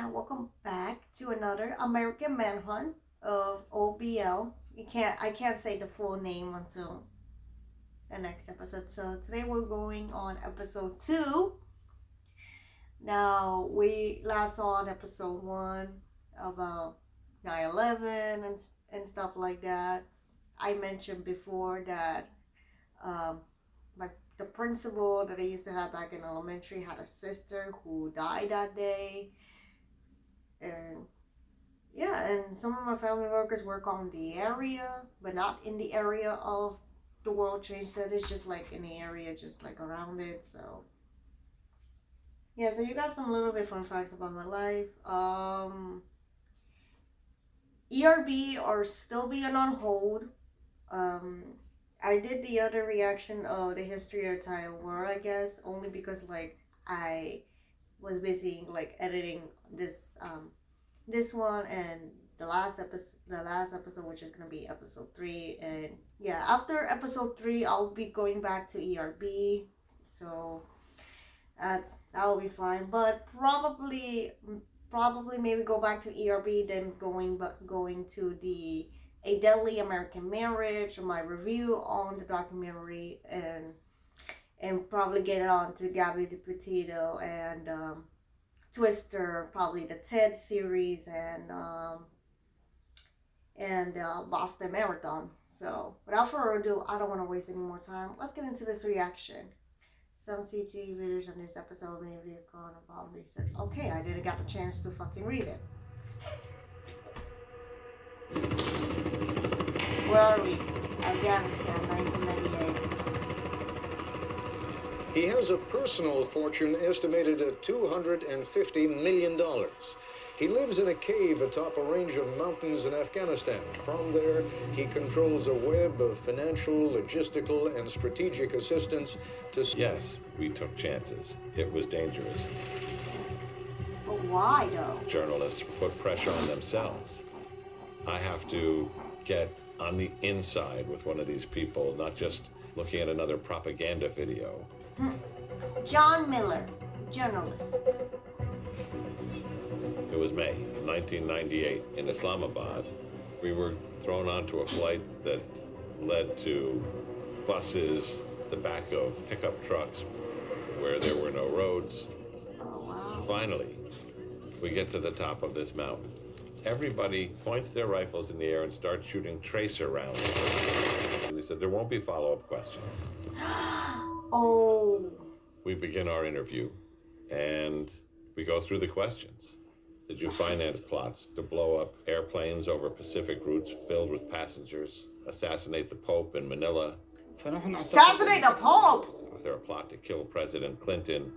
and welcome back to another American Manhunt of OBL. I can't say the full name until the next episode. So today we're going on episode 2. Now we last saw on episode 1 about 9/11 and stuff like that. I mentioned before that um, my the principal that I used to have back in elementary had a sister who died that day, and yeah, and some of my family workers work on the area, but not in the area of the World Trade Center. It's just like in the area, just like around it. So yeah, so you got some little bit fun facts about my life. ERB are still being on hold. Um, I did the other reaction of the history of Taiwan War, I guess, only because like I was busy like editing this one and the last episode, which is gonna be episode 3. And yeah, after episode 3 I'll be going back to ERB, so that'll be fine. But probably maybe go back to ERB, then going to the A Deadly American Marriage, my review on the documentary, and probably get it on to Gabby DiPetito and Twister, probably the TED series, and Boston Marathon. So without further ado, I don't want to waste any more time. Let's get into this reaction. Some CG readers on this episode may be calling about research. Okay, I didn't get the chance to fucking read it. Where are we? Afghanistan, 1998. He has a personal fortune estimated at $250 million. He lives in a cave atop a range of mountains in Afghanistan. From there, he controls a web of financial, logistical, and strategic assistance to... Yes, we took chances. It was dangerous. But why, though? Journalists put pressure on themselves. I have to get on the inside with one of these people, not just looking at another propaganda video. John Miller, journalist. It was May 1998 in Islamabad. We were thrown onto a flight that led to buses, the back of pickup trucks where there were no roads. Oh, wow. Finally, we get to the top of this mountain. Everybody points their rifles in the air and starts shooting tracer rounds. We said there won't be follow-up questions. Oh. We begin our interview, and we go through the questions. Did you finance plots to blow up airplanes over Pacific routes filled with passengers? Assassinate the Pope in Manila? Assassinate the Pope? Was there a plot to kill President Clinton?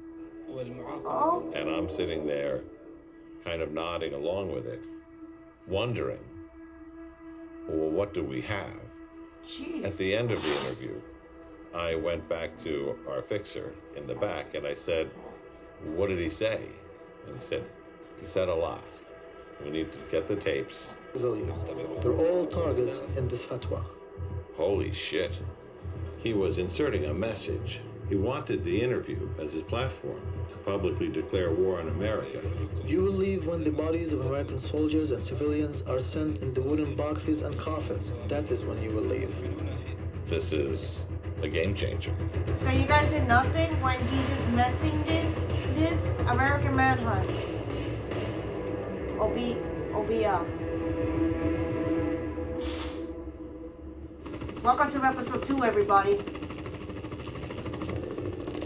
Oh. And I'm sitting there, kind of nodding along with it, wondering, well, what do we have? Jeez. At the end of the interview, I went back to our fixer in the back and I said, what did he say? And he said a lot. We need to get the tapes. They're all targets in this fatwa. Holy shit. He was inserting a message. He wanted the interview as his platform to publicly declare war on America. You will leave when the bodies of American soldiers and civilians are sent in the wooden boxes and coffins. That is when you will leave. This is a game changer. So you guys did nothing when he just messing this American Manhunt. OBL. Welcome to episode 2, everybody.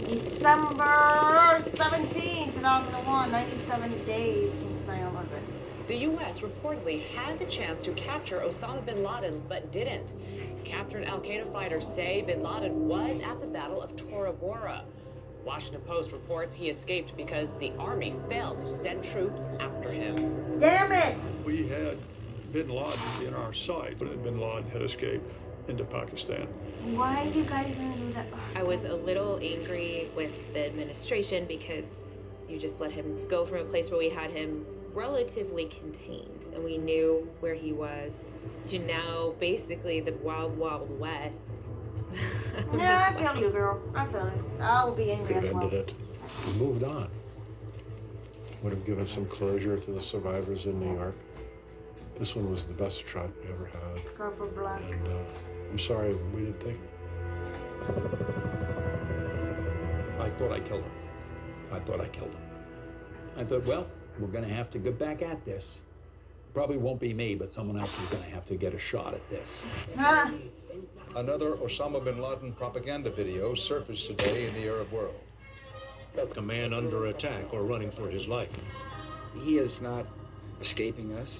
December 17, 2001, 97 days since 9/11. The U.S. reportedly had the chance to capture Osama bin Laden, but didn't. Captured al-Qaeda fighters say bin Laden was at the Battle of Tora Bora. Washington Post reports he escaped because the army failed to send troops after him. Damn it! We had bin Laden in our sight, but bin Laden had escaped into Pakistan. Why you guys didn't do that? I was a little angry with the administration because you just let him go from a place where we had him relatively contained and we knew where he was to now basically the wild, wild west. Yeah, I feel you, girl. I feel it. I will be angry as well. Ended it. We moved on. would have given some closure to the survivors in New York. This one was the best shot we ever had. Go for black. And I'm sorry we didn't take it. I thought I killed him. I thought, well, we're going to have to get back at this. Probably won't be me, but someone else is going to have to get a shot at this. Huh? Another Osama bin Laden propaganda video surfaced today in the Arab world. A man under attack or running for his life. He is not escaping us.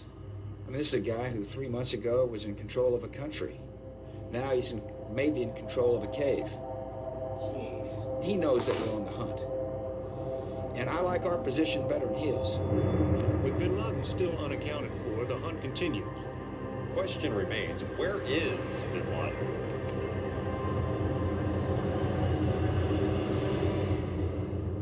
I mean, this is a guy who 3 months ago was in control of a country. Now he's maybe in control of a cave. Jeez. He knows that we're on the hunt. And I like our position better than his. With bin Laden still unaccounted for, the hunt continues. Question remains, where is bin Laden?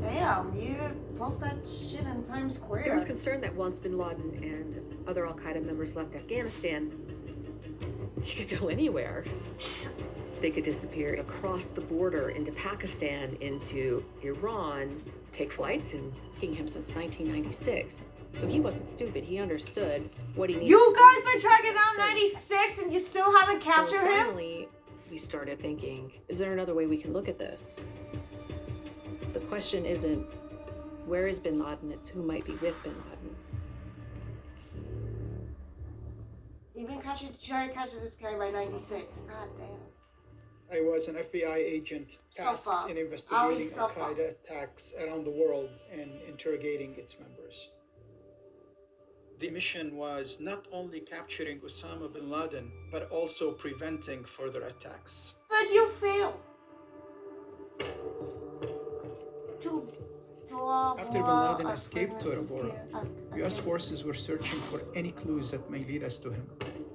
Damn, you post that shit in Times Square. There was concern that once bin Laden and other al-Qaeda members left Afghanistan, they could go anywhere. They could disappear across the border into Pakistan, into Iran, take flights and Tracking him since 1996. So he wasn't stupid. He understood what he needed You to guys do. been tracking down 96 and you still haven't captured So him? finally, we started thinking, is there another way we can look at this? The question isn't, where is bin Laden? It's who might be with bin Laden. You've been trying to capture this guy by 96. God damn. I was an FBI agent tasked in investigating Al-Qaeda attacks around the world and interrogating its members. The mission was not only capturing Osama bin Laden, but also preventing further attacks. But you failed. After bin Laden escaped Tora Bora, US forces were searching for any clues that may lead us to him.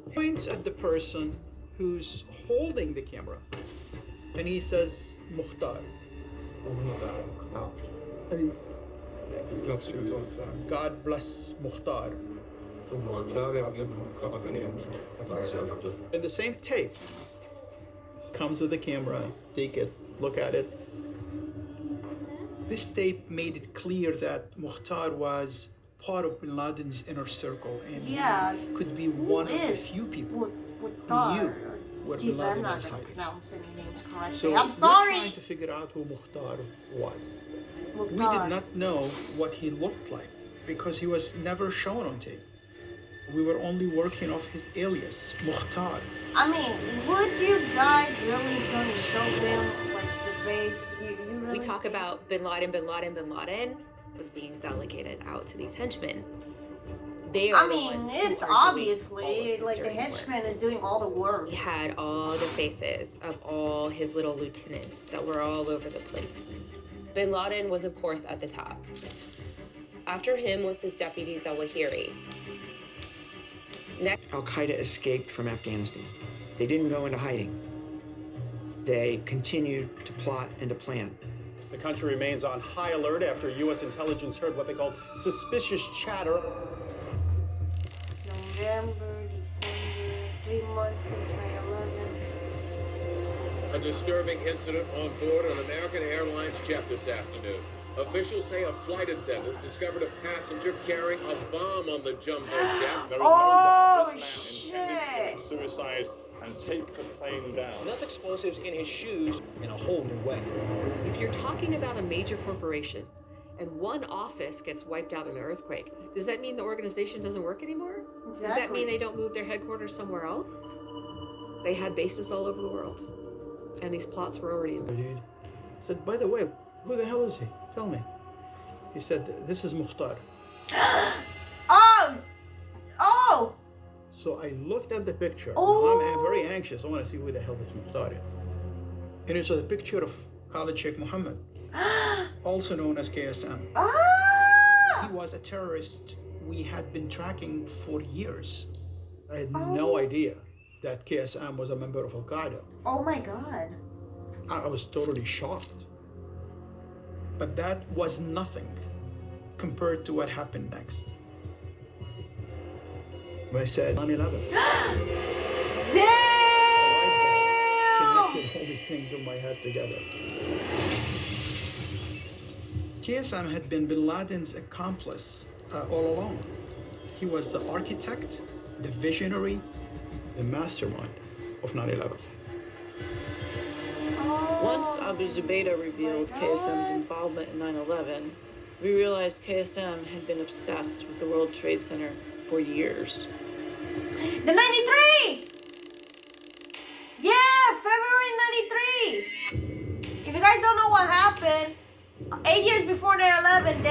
He points at the person who's holding the camera, and he says, Mukhtar. God bless Mukhtar. And the same tape comes with the camera. Take it, look at it. This tape made it clear that Mukhtar was part of bin Laden's inner circle and he could be one of the few people who knew where bin Laden was hiding. So I'm we're sorry. trying to figure out who Mukhtar was. Mukhtar. We did not know what he looked like because he was never shown on tape. We were only working off his alias, Mukhtar. I mean, would you guys really gonna show them like the face? You really We talk about bin Laden was being delegated out to these henchmen. They are I mean, it's obviously like the henchman is doing all the work. He had all the faces of all his little lieutenants that were all over the place. Bin Laden was, of course, at the top. After him was his deputy Zawahiri. Next, Al-Qaeda escaped from Afghanistan. They didn't go into hiding. They continued to plot and to plan. The country remains on high alert after U.S. intelligence heard what they called suspicious chatter. November, December, 3 months since 9/11. A disturbing incident on board an American Airlines jet this afternoon. Officials say a flight attendant discovered a passenger carrying a bomb on the jumbo jet. There is no doubt this shit! man intended to commit suicide and take the plane down. Enough explosives in his shoes in a whole new way. If you're talking about a major corporation and one office gets wiped out in an earthquake, does that mean the organization doesn't work anymore? Does that mean they don't move their headquarters somewhere else? They had bases all over the world, and these plots were already in there. He said, by the way, who the hell is he? Tell me. He said, this is Mukhtar. Oh! So I looked at the picture. Oh. Now I'm very anxious. I want to see who the hell this Mukhtar is. And it's a picture of Khalid Sheikh Mohammed, also known as KSM. He was a terrorist we had been tracking for years. I had no idea that KSM was a member of Al-Qaeda. Oh my God. I was totally shocked. But that was nothing compared to what happened next. When I said 9/11. Connected all these things in my head together. KSM had been bin Laden's accomplice all along. He was the architect, the visionary, the mastermind of 9/11. Once Abu Zubaydah revealed KSM's involvement in 9/11, we realized KSM had been obsessed with the World Trade Center for years. The 93! Yeah, February 93! If you guys don't know what happened, 8 years before 9/11,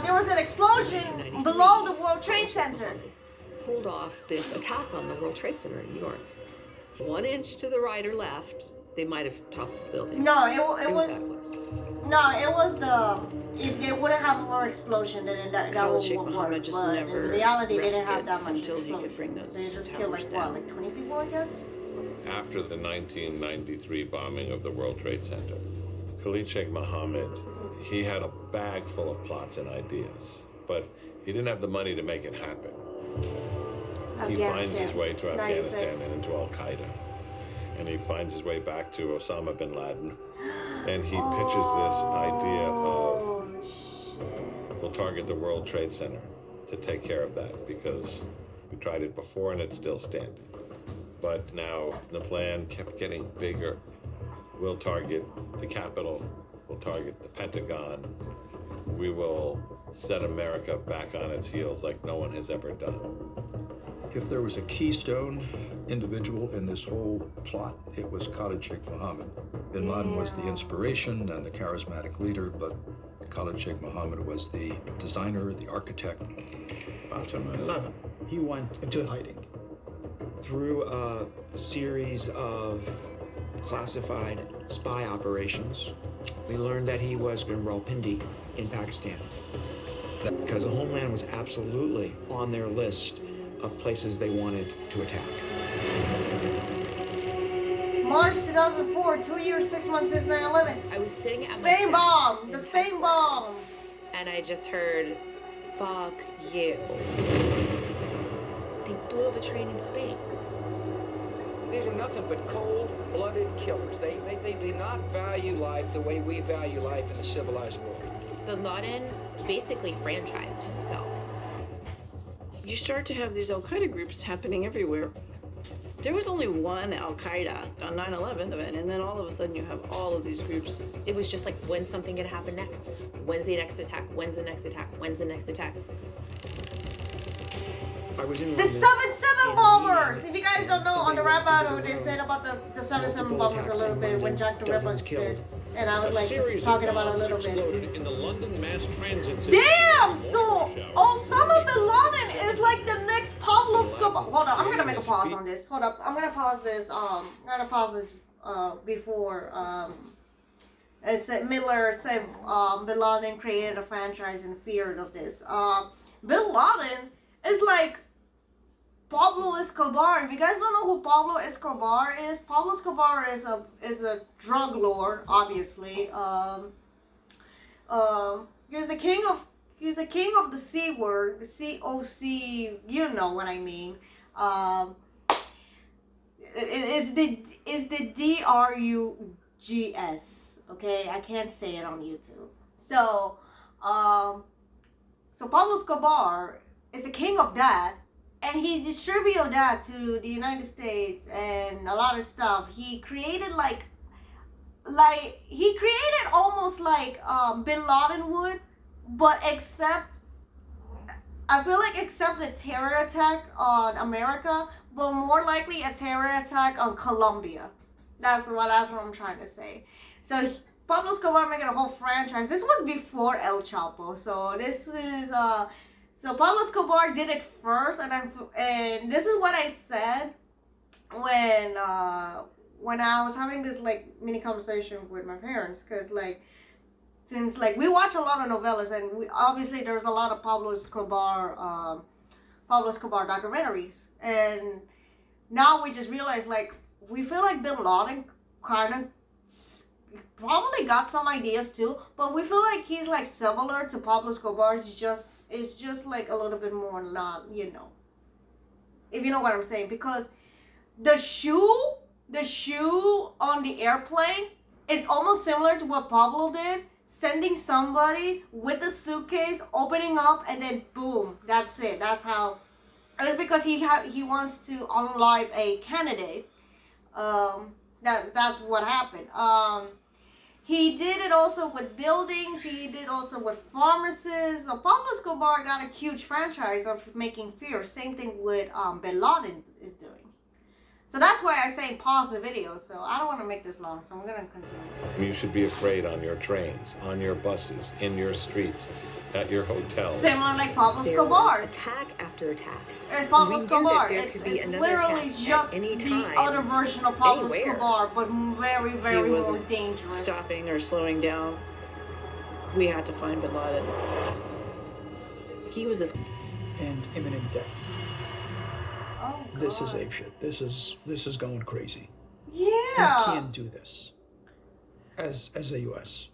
there was an explosion below the World Trade Center. Pulled off this attack on the World Trade Center in New York. 1 inch to the right or left, they might have toppled the building. No, it was that close. No, it was the. If they wouldn't have more explosion, then that Khalid would Sheikh work. Mohammed just But never in reality, they didn't have rested that much until he explosion. could bring those They just killed like towers what, like 20 people, I guess. After the 1993 bombing of the World Trade Center, Khalid Sheikh Mohammed, he had a bag full of plots and ideas, but he didn't have the money to make it happen. He finds his way to Afghanistan 96. and into Al-Qaeda. And he finds his way back to Osama bin Laden. And he pitches this idea of, we'll target the World Trade Center to take care of that because we tried it before and it's still standing. But now the plan kept getting bigger. We'll target the Capitol. We'll target the Pentagon. We will set America back on its heels like no one has ever done. If there was a keystone individual in this whole plot, it was Khalid Sheikh Mohammed. Bin Laden was the inspiration and the charismatic leader, but Khalid Sheikh Mohammed was the designer, the architect. After 9/11, he went into hiding. Through a series of classified spy operations, we learned that he was in Rawalpindi in Pakistan. Because the homeland was absolutely on their list of places they wanted to attack. March 2004, 2 years, 6 months since 9/11. I was sitting at Spain bomb, the Spain bombs. And I just heard, fuck you. They blew up a train in Spain. These are nothing but cold-blooded killers. They do not value life the way we value life in the civilized world. Bin Laden basically franchised himself. You start to have these Al-Qaeda groups happening everywhere. There was only one Al-Qaeda on 9/11 event, and then all of a sudden you have all of these groups. It was just like, when's something gonna happen next? When's the next attack? When's the next attack? When's the next attack? I was in The London 7/7 bombers! If you guys don't know, on the rap Somebody battle, they said about the 7/7 multiple bombers a attacks little in bit when London, Jack the Ripper dozens killed. did. And I was A like series talking of about it a bombs little bit. exploded in the London mass transit system. Damn! So Osama bin Laden is like the next Pablo Escobar. Hold on, I'm gonna make a pause on this. Hold up, I'm gonna pause this. Before it said Miller said bin Laden created a franchise in fear of this. Bin Laden is like Pablo Escobar. If you guys don't know who Pablo Escobar is, Pablo Escobar is a drug lord, obviously. He's the king of the C word, the COC. You know what I mean. It's the DRUGS. Okay, I can't say it on YouTube. So Pablo Escobar is the king of that. And he distributed that to the United States and a lot of stuff. He created almost like Bin Laden would, but except the terror attack on America, but more likely a terror attack on Colombia. That's what I'm trying to say. So Pablo Escobar making a whole franchise. This was before El Chapo, so this is So Pablo Escobar did it first, and this is what I said when I was having this like mini conversation with my parents, because since we watch a lot of novellas, and obviously there's a lot of Pablo Escobar documentaries, and now we just realize we feel like Bin Laden kind of probably got some ideas too, but we feel like he's similar to Pablo Escobar. It's just like a little bit more not, if you know what I'm saying, because the shoe on the airplane, it's almost similar to what Pablo did, sending somebody with a suitcase, opening up, and then boom, that's it. That's how. It's because he wants to unalive a candidate. That's what happened. He did it also with buildings. He did also with pharmacies. So Pablo Escobar got a huge franchise of making fear. Same thing with Bin Laden is doing. So that's why I say pause the video. So I don't want to make this long, so I'm going to continue. You should be afraid on your trains, on your buses, in your streets, at your hotels. Similar like Pablo There Escobar. was attack after attack. It's Pablo We knew Escobar. that there It's could be another literally attack just at any the time, other version of Pablo anywhere. Escobar, but very, very He more wasn't dangerous. stopping or slowing down. We had to find Bin Laden. He was this. And imminent death. Oh, God. This is apeshit. This is going crazy. Yeah. We can't do this. As the U.S.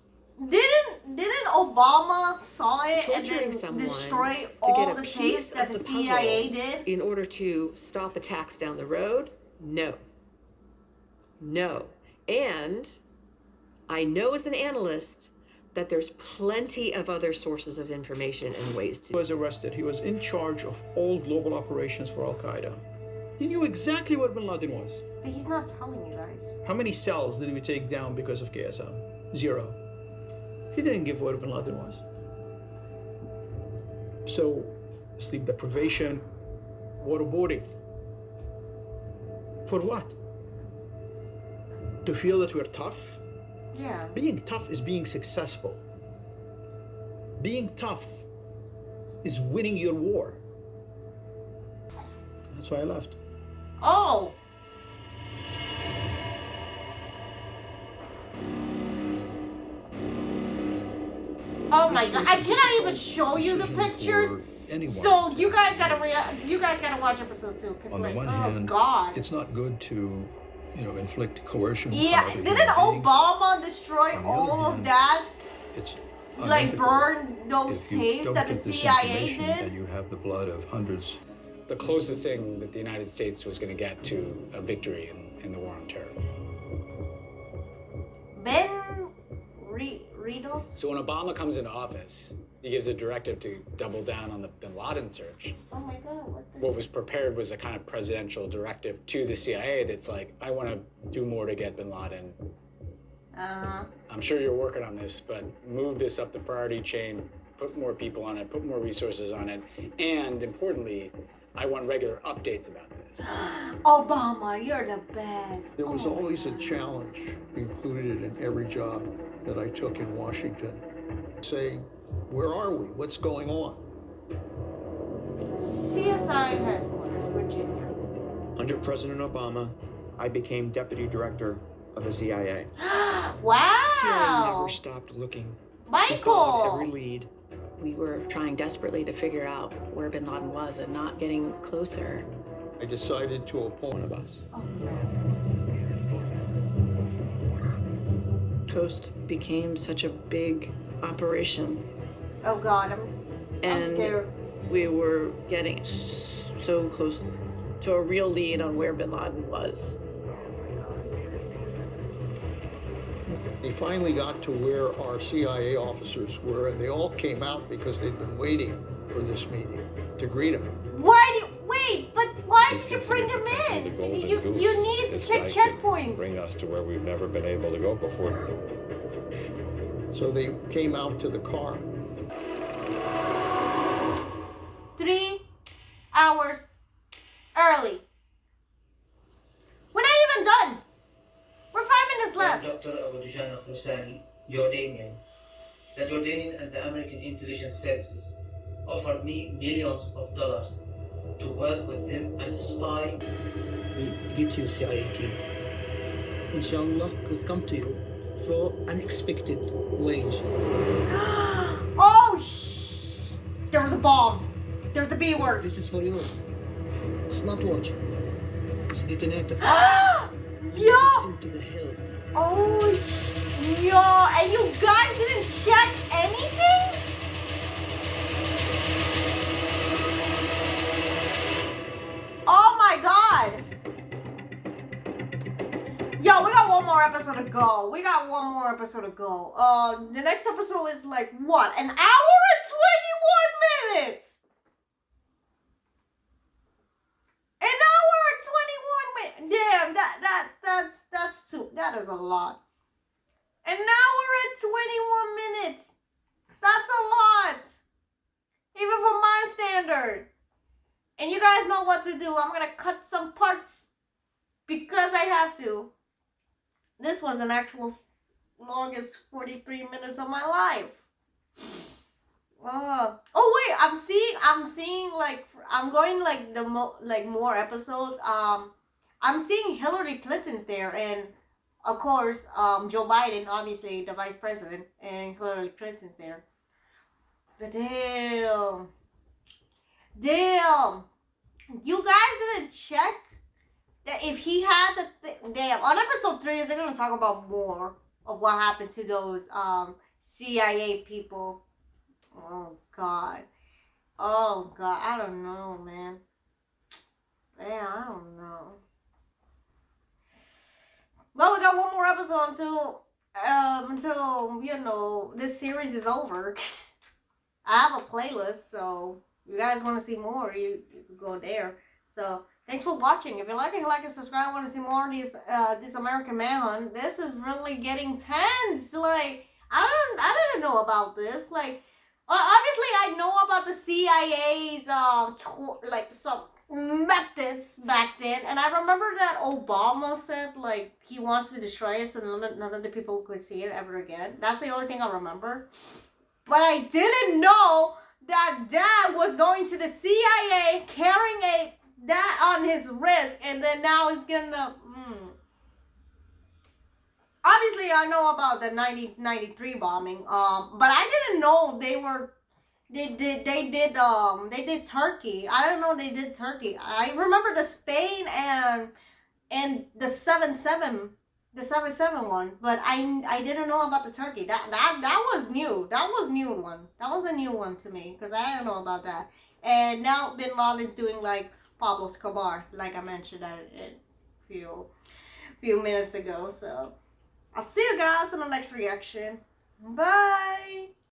Didn't Obama saw it and Torturing then someone destroy to all get a the piece tapes that of the puzzle CIA did? in order to stop attacks down the road? No. No. And I know as an analyst that there's plenty of other sources of information and ways to. He was arrested. He was in charge of all global operations for Al-Qaeda. He knew exactly what Bin Laden was. But he's not telling you guys. How many cells did we take down because of KSM? 0. He didn't give what Bin Laden was. So, sleep deprivation, waterboarding. For what? To feel that we're tough? Yeah. Being tough is being successful. Being tough is winning your war. That's why I left. Oh! Oh my God! I cannot even show you the pictures. So you guys gotta watch episode 2 because On the like, one oh hand, God. it's not good to, inflict coercion. on Yeah, other didn't human beings. Obama destroy On the all other of hand, that? It's Like unethical. burn those If you tapes don't that the get this CIA information, did? then you have the blood of hundreds. The closest thing that the United States was going to get to a victory in the war on terror. Ben Riedels? So when Obama comes into office, he gives a directive to double down on the Bin Laden search. Oh my God! What was prepared was a kind of presidential directive to the CIA that's like, I want to do more to get Bin Laden. I'm sure you're working on this, but move this up the priority chain, put more people on it, put more resources on it, and importantly, I want regular updates about this. Obama, you're the best. There was always a challenge included in every job that I took in Washington. Saying, where are we? What's going on? CSI headquarters, Virginia. Under President Obama, I became deputy director of the CIA. Wow! CIA never stopped looking. Michael! We followed every lead. We were trying desperately to figure out where Bin Laden was and not getting closer. I decided to appoint one of us. Oh, Coast became such a big operation. Oh God, I'm scared. We were getting so close to a real lead on where Bin Laden was. They finally got to where our CIA officers were, and they all came out because they'd been waiting for this meeting to greet him. But why did you bring him in? You need to check checkpoints. Bring us to where we've never been able to go before. So they came out to the car. 3 hours early. We're not even done. We're 5 minutes left. Dr. Abu Dujan al-Khurasani, Jordanian. The Jordanian and the American intelligence services offered me millions of dollars to work with them and spy. We get you CIA team. Inshallah, we'll come to you through unexpected ways. Oh, there was a bomb. There's the B word. This is for you. It's not watch. It's detonator. Yo! Listen to the hill. Oh, yo! And you guys didn't check anything? Oh my God! Yo, we got one more episode to to go. We got one more episode to go. The next episode is like what? An hour and 21 minutes. An hour and 21 minutes. Damn, that's too. That is a lot. An hour and 21 minutes. That's a lot. Even for my standard. And you guys know what to do. I'm gonna cut some parts because I have to. This was an actual longest 43 minutes of my life. Oh wait, I'm seeing like I'm going like more episodes. I'm seeing Hillary Clinton's there, and of course, Joe Biden, obviously the vice president, and Hillary Clinton's there. But damn, you guys didn't check that if he had damn, on episode 3, they're gonna talk about more of what happened to those CIA people. Oh god, I don't know, man. I don't know. Well, we got one more episode until you know this series is over. I have a playlist, so if you guys want to see more, you can go there. So thanks for watching. If you like it, subscribe. Want to see more of this American Manhunt? This is really getting tense. Like I didn't know about this. Like obviously I know about the CIA's like some methods back then, and I remember that Obama said like he wants to destroy us and none of the people could see it ever again. That's the only thing I remember. But I didn't know that Dad was going to the CIA carrying that on his wrist, and then now he's gonna. Obviously, I know about the 93 bombing. But I didn't know they did Turkey. I didn't know they did Turkey. I remember the Spain and the 7/7. The 7/7 one, but I didn't know about the Turkey. That was new. That was new one. That was a new one to me because I didn't know about that. And now Bin Laden is doing like Pablo Escobar, like I mentioned a few minutes ago. So I'll see you guys in the next reaction. Bye.